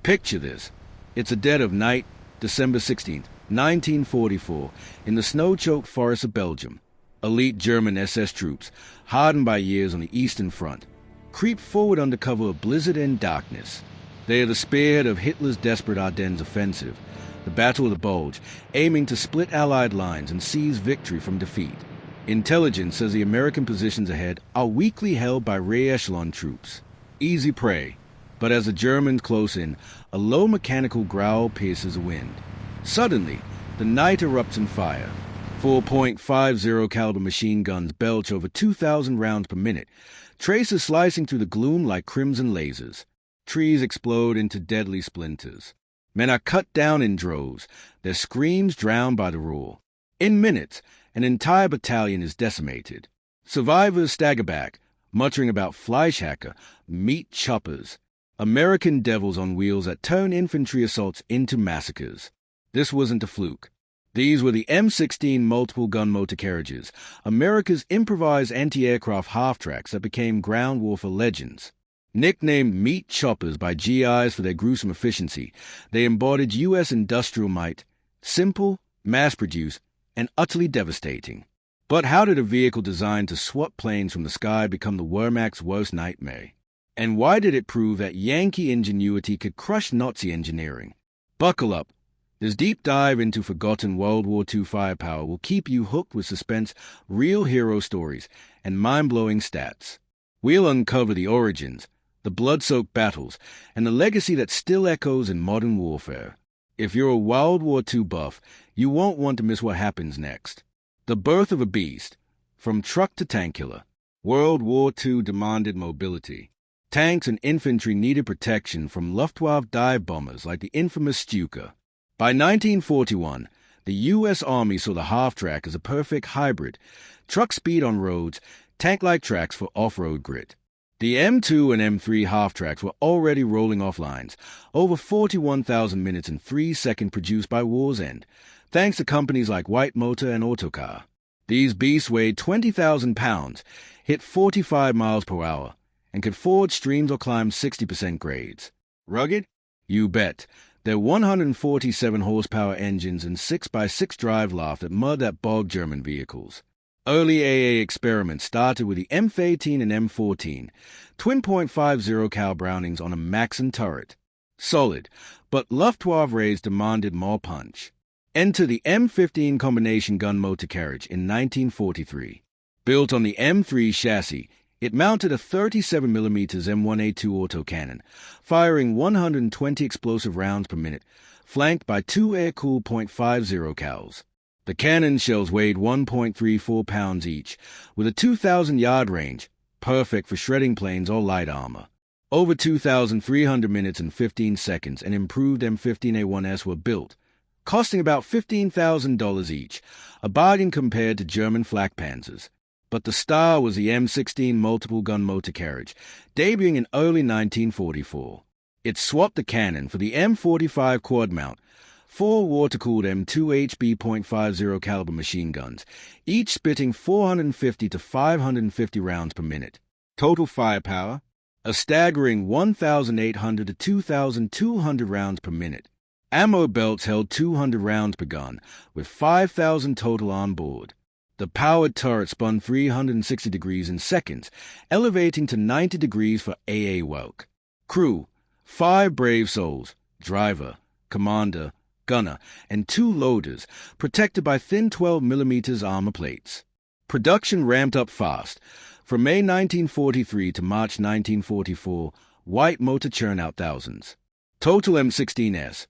Picture this. It's a dead of night, December 16th, 1944, in the snow-choked forests of Belgium. Elite German SS troops, hardened by years on the Eastern Front, creep forward under cover of blizzard and darkness. They are the spearhead of Hitler's desperate Ardennes offensive, the Battle of the Bulge, aiming to split Allied lines and seize victory from defeat. Intelligence says the American positions ahead are weakly held by re-echelon troops. Easy prey. But as the Germans close in, a low mechanical growl pierces the wind. Suddenly, the night erupts in fire. 4.50 caliber machine guns belch over 2,000 rounds per minute, traces slicing through the gloom like crimson lasers. Trees explode into deadly splinters. Men are cut down in droves, their screams drowned by the roar. In minutes, an entire battalion is decimated. Survivors stagger back, muttering about Fleischhacker, meat choppers, American devils on wheels that turn infantry assaults into massacres. This wasn't a fluke. These were the M16 multiple gun motor carriages, America's improvised anti-aircraft half-tracks that became ground warfare legends. Nicknamed meat choppers by GIs for their gruesome efficiency, they embodied U.S. industrial might, simple, mass-produced, and utterly devastating. But how did a vehicle designed to swat planes from the sky become the Wehrmacht's worst nightmare? And why did it prove that Yankee ingenuity could crush Nazi engineering? Buckle up. This deep dive into forgotten World War II firepower will keep you hooked with suspense, real hero stories, and mind-blowing stats. We'll uncover the origins, the blood-soaked battles, and the legacy that still echoes in modern warfare. If you're a World War II buff, you won't want to miss what happens next. The birth of a beast. From truck to tank killer, World War II demanded mobility. Tanks and infantry needed protection from Luftwaffe dive bombers like the infamous Stuka. By 1941, the U.S. Army saw the half-track as a perfect hybrid, truck speed on roads, tank-like tracks for off-road grit. The M2 and M3 half-tracks were already rolling off lines, over 41,000 minutes in 3 seconds produced by war's end, thanks to companies like White Motor and Autocar. These beasts weighed 20,000 pounds, hit 45 miles per hour, and could ford streams or climb 60% grades. Rugged? You bet. Their 147 horsepower engines and 6x6 drive laughed at mud that bogged German vehicles. Early AA experiments started with the M18 and M14, twin .50 cal Brownings on a Maxim turret. Solid, but Luftwaffe raids demanded more punch. Enter the M15 combination gun motor carriage in 1943. Built on the M3 chassis, it mounted a 37mm M1A2 autocannon, firing 120 explosive rounds per minute, flanked by 2 air-cooled .50 cals. The cannon shells weighed 1.34 pounds each, with a 2,000-yard range, perfect for shredding planes or light armor. Over 2,300 minutes and 15 seconds an improved M15A1S were built, costing about $15,000 each, a bargain compared to German flak panzers. But the star was the M16 multiple gun motor carriage, debuting in early 1944. It swapped the cannon for the M45 quad mount, 4 water-cooled M2 HB .50 caliber machine guns, each spitting 450 to 550 rounds per minute. Total firepower, a staggering 1,800 to 2,200 rounds per minute. Ammo belts held 200 rounds per gun, with 5,000 total on board. The powered turret spun 360 degrees in seconds, elevating to 90 degrees for AA work. Crew, 5 brave souls, driver, commander, gunner, and 2 loaders, protected by thin 12mm armor plates. Production ramped up fast. From May 1943 to March 1944, White Motor churned out thousands. Total M16S,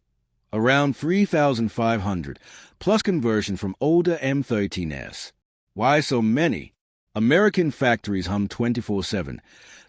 around 3,500, plus conversion from older M13S. Why so many? American factories hum 24/7,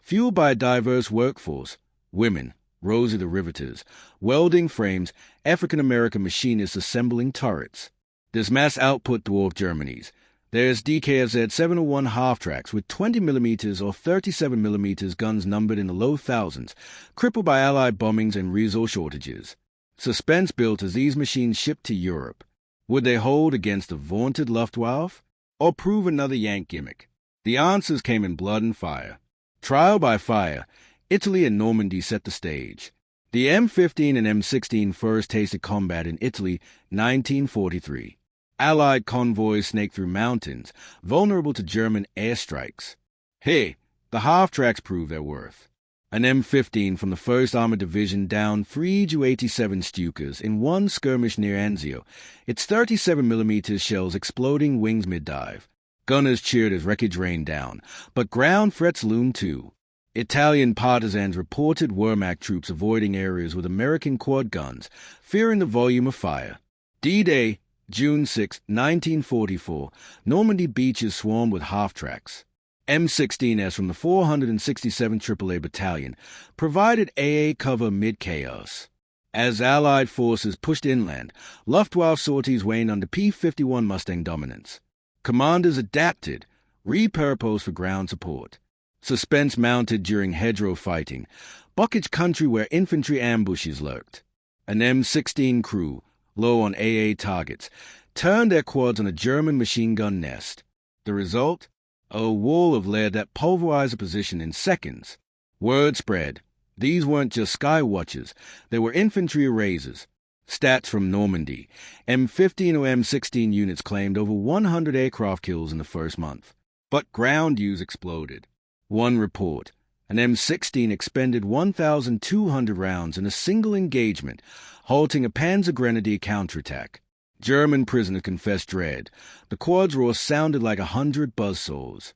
fueled by a diverse workforce. Women, Rosie the Riveters, welding frames, African-American machinists assembling turrets. This mass output dwarfed Germany's. There's DKFZ 701 half-tracks with 20mm or 37mm guns numbered in the low thousands, crippled by Allied bombings and resource shortages. Suspense built as these machines shipped to Europe. Would they hold against the vaunted Luftwaffe? Or prove another Yank gimmick? The answers came in blood and fire. Trial by fire, Italy and Normandy set the stage. The M15 and M16 first tasted combat in Italy, 1943. Allied convoys snaked through mountains, vulnerable to German airstrikes. Hey, the half-tracks prove their worth. An M15 from the 1st Armored Division downed 3 Ju-87 Stukas in one skirmish near Anzio, its 37mm shells exploding wings mid-dive. Gunners cheered as wreckage rained down, but ground threats loomed too. Italian partisans reported Wehrmacht troops avoiding areas with American quad guns, fearing the volume of fire. D-Day, June 6, 1944, Normandy beaches swarmed with half-tracks. M16s from the 467 AAA Battalion provided AA cover mid-chaos. As Allied forces pushed inland, Luftwaffe sorties waned under P-51 Mustang dominance. Commanders adapted, repurposed for ground support. Suspense mounted during hedgerow fighting, Buckage country where infantry ambushes lurked. An M16 crew, low on AA targets, turned their quads on a German machine gun nest. The result? A wall of lead that pulverized a position in seconds. Word spread. These weren't just sky watchers, they were infantry erasers. Stats from Normandy. M15 or M16 units claimed over 100 aircraft kills in the first month. But ground use exploded. One report. An M16 expended 1,200 rounds in a single engagement, halting a Panzer Grenadier counterattack. German prisoners confessed dread. The quad's roar sounded like 100 buzzsaws.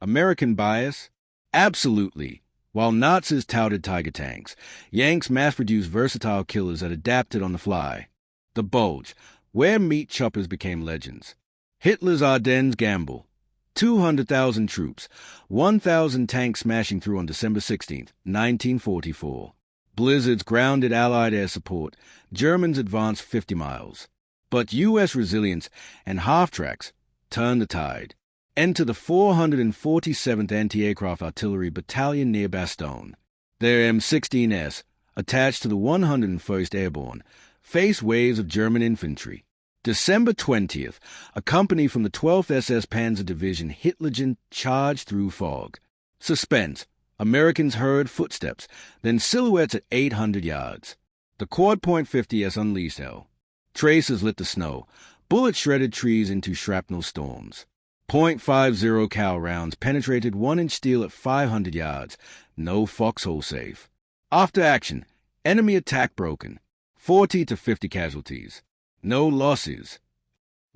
American bias? Absolutely. While Nazis touted Tiger tanks, Yanks mass-produced versatile killers that adapted on the fly. The Bulge, where meat choppers became legends. Hitler's Ardennes gamble. 200,000 troops, 1,000 tanks smashing through on December 16, 1944. Blizzards grounded Allied air support. Germans advanced 50 miles. But U.S. resilience and half-tracks turned the tide. Enter the 447th Anti-Aircraft Artillery Battalion near Bastogne. Their M16s, attached to the 101st Airborne, faced waves of German infantry. December 20th, a company from the 12th SS Panzer Division Hitlergen charged through fog. Suspense. Americans heard footsteps, then silhouettes at 800 yards. The Quad .50s unleashed hell. Tracers lit the snow. Bullets shredded trees into shrapnel storms. .50 cal rounds penetrated 1-inch steel at 500 yards. No foxhole safe. After action, enemy attack broken. 40 to 50 casualties. No losses.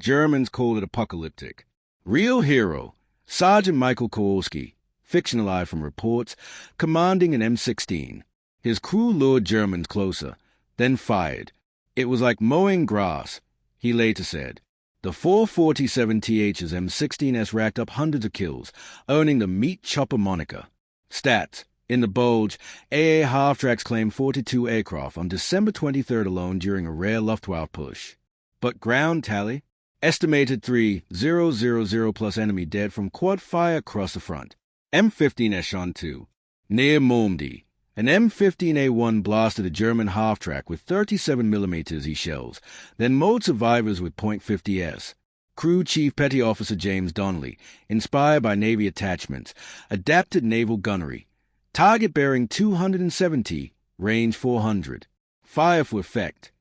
Germans called it apocalyptic. Real hero, Sergeant Michael Kowalski, fictionalized from reports, commanding an M16. His crew lured Germans closer, then fired. It was like mowing grass, he later said. The 447TH's M16s racked up hundreds of kills, earning the meat chopper moniker. Stats. In the Bulge, AA half-tracks claimed 42 aircraft on December 23rd alone during a rare Luftwaffe push. But ground tally? Estimated 3,000 plus enemy dead from quad fire across the front. M15 Echelon 2. Near Normandy, an M15A1 blasted a German half-track with 37mm E shells, then mowed survivors with .50s. Crew Chief Petty Officer James Donnelly, inspired by Navy attachments, adapted naval gunnery. Target bearing 270, range 400. Fire for effect.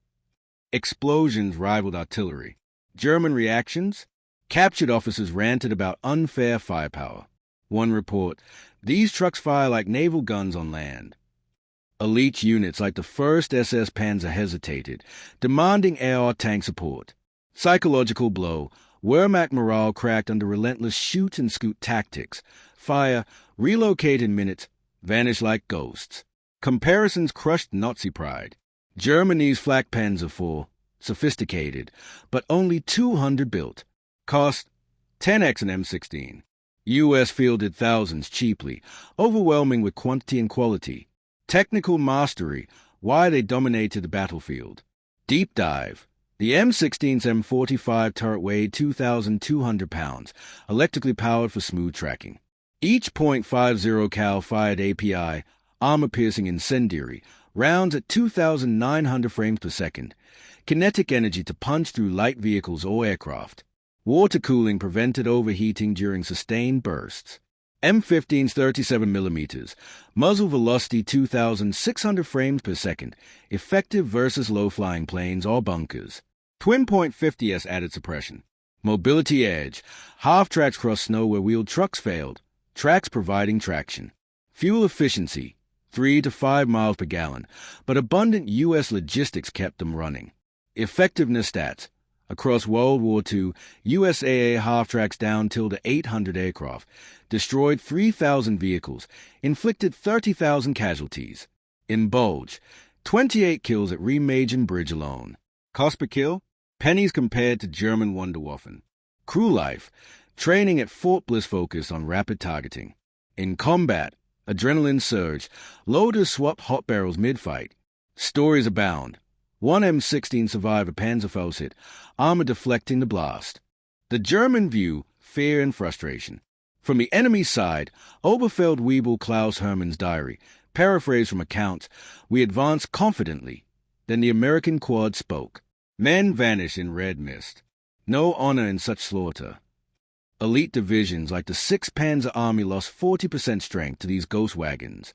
Explosions rivaled artillery. German reactions? Captured officers ranted about unfair firepower. One report, these trucks fire like naval guns on land. Elite units like the 1st SS Panzer hesitated, demanding AR tank support. Psychological blow, Wehrmacht morale cracked under relentless shoot-and-scoot tactics. Fire, relocate in minutes, vanish like ghosts. Comparisons crushed Nazi pride. Germany's Flak Panzer IV, sophisticated, but only 200 built. Cost 10x an M16. U.S. fielded thousands cheaply, overwhelming with quantity and quality. Technical mastery, why they dominated the battlefield. Deep dive. The M16's M45 turret weighed 2,200 pounds, electrically powered for smooth tracking. Each .50 cal fired API, armor-piercing incendiary, rounds at 2,900 frames per second. Kinetic energy to punch through light vehicles or aircraft. Water cooling prevented overheating during sustained bursts. M15's 37mm, muzzle velocity 2,600 frames per second, effective versus low-flying planes or bunkers. Twin point 50s added suppression. Mobility edge, half-tracks cross snow where wheeled trucks failed, tracks providing traction. Fuel efficiency, 3 to 5 miles per gallon, but abundant U.S. logistics kept them running. Effectiveness stats. Across World War II, USAA half-tracks downed to 800 aircraft, destroyed 3,000 vehicles, inflicted 30,000 casualties. In Bulge, 28 kills at Remagen Bridge alone. Cost per kill? Pennies compared to German Wunderwaffen. Crew life, training at Fort Bliss focused on rapid targeting. In combat, adrenaline surge, loaders swapped hot barrels mid-fight. Stories abound. One M16 survived a Panzerfaust hit, armor deflecting the blast. The German view, fear and frustration. From the enemy side, Oberfeldwebel Klaus Hermann's diary, paraphrased from accounts, we advanced confidently. Then the American quad spoke. Men vanished in red mist. No honor in such slaughter. Elite divisions like the 6th Panzer Army lost 40% strength to these ghost wagons.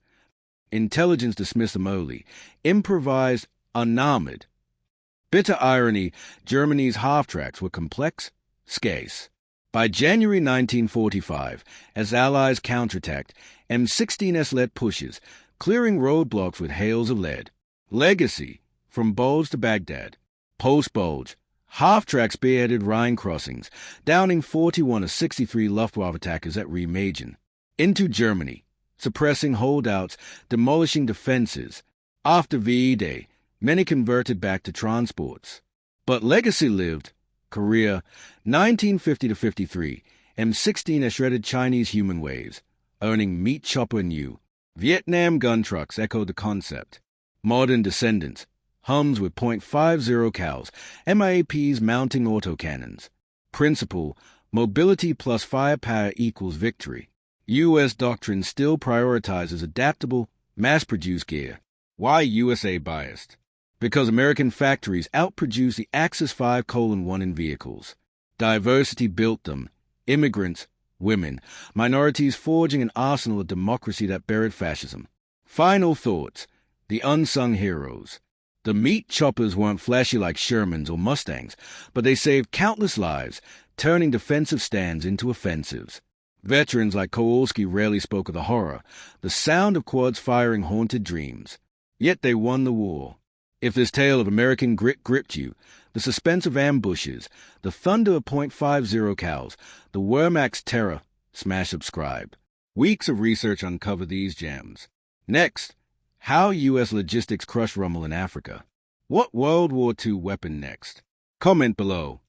Intelligence dismissed them early. Improvised, unarmored. Bitter irony, Germany's half-tracks were complex, scarce. By January 1945, as Allies counterattacked, M16s led pushes, clearing roadblocks with hails of lead. Legacy, from Bulge to Baghdad. Post-Bulge, half-track spearheaded Rhine crossings, downing 41 of 63 Luftwaffe attackers at Remagen. Into Germany, suppressing holdouts, demolishing defenses. After VE Day, many converted back to transports. But legacy lived. Korea, 1950-53, M16 shredded Chinese human waves, earning meat chopper new. Vietnam gun trucks echoed the concept. Modern descendants, Hums with .50 cals, MIAPs mounting autocannons. Principle, mobility plus firepower equals victory. U.S. doctrine still prioritizes adaptable, mass-produced gear. Why USA biased? Because American factories outproduce the Axis 5:1 in vehicles. Diversity built them. Immigrants, women, minorities forging an arsenal of democracy that buried fascism. Final thoughts. The unsung heroes. The meat choppers weren't flashy like Shermans or Mustangs, but they saved countless lives, turning defensive stands into offensives. Veterans like Kowalski rarely spoke of the horror. The sound of quads firing haunted dreams. Yet they won the war. If this tale of American grit gripped you, the suspense of ambushes, the thunder of .50 cals, the Wehrmacht's terror, smash subscribe. Weeks of research uncover these gems. Next, how U.S. logistics crushed Rommel in Africa. What World War II weapon next? Comment below.